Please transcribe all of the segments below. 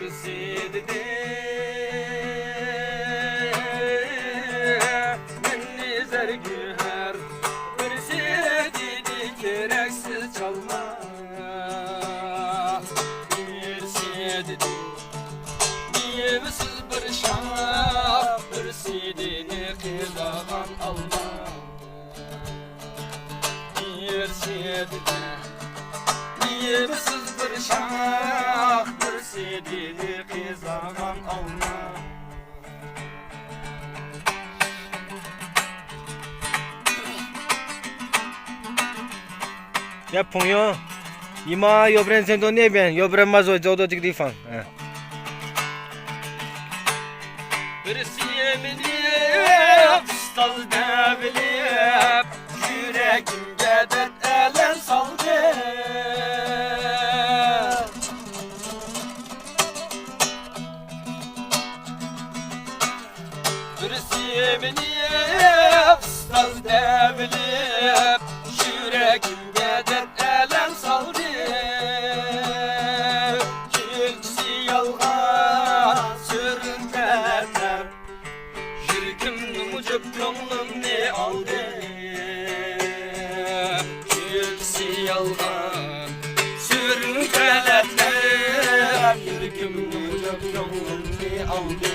kürsüde Menni zergüher kürsüde gereksiz çalma Kürsüde Niyemsiz bir şah Kürsüdeni kızagan alma Kürsüde Niyemsiz bir şah Kürsüdeni kızagan alma Ya Ponyo, ima yobren sen to ne ben, yobren mazo jodo tik di fang. Kürsüyemini ustaz devlep Yüreğimde dert elen saldı Kürsüyemini ustaz devlep Yüreğimde dert elen saldı Külçesi yalgan sürünteler Yürküm mucuk gönlüm ne aldı Külçesi yalgan sürünteler Yürküm mucuk gönlüm ne aldı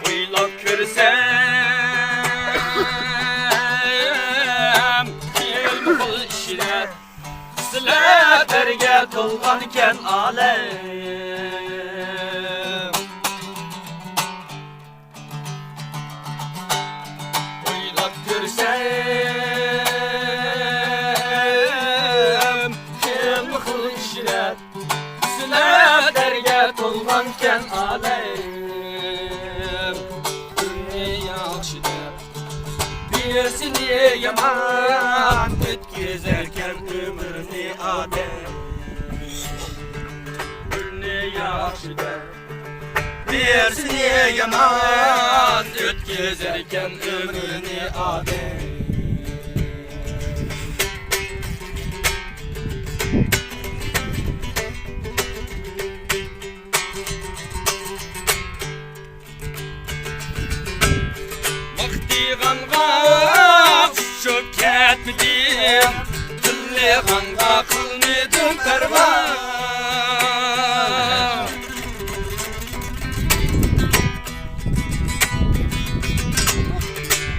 Uylap körsem Kelmi kul işine Sileterge tolganken alem Uylap körsem Kelmi kul işine Sileterge tolganken alem Birisini yaman ötkizerken ömrünü adem Gülünü yaxşı der Birisini yaman ötkizerken ömrünü adem Ganga şöketmedim Tülle ganga kılmedim perva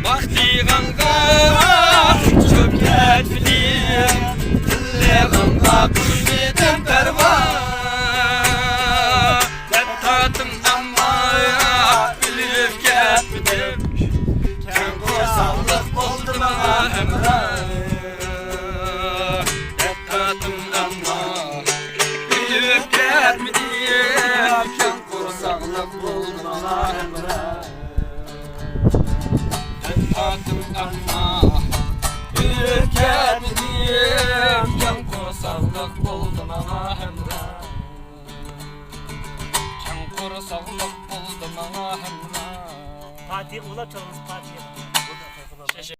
Vakti ganga şöketmedim Tülle ganga kılmedim perva Tatım ama bilip getmedim Sağlık oldu bana emrah Yakatım ama Bilip gelmediğim Can kur sağlık oldu bana emrah Yakatım ama Bilip gelmediğim Can kur sağlık oldu bana emrah Can kur sağlık oldu bana emrah Fatih ula çalınız Fatih.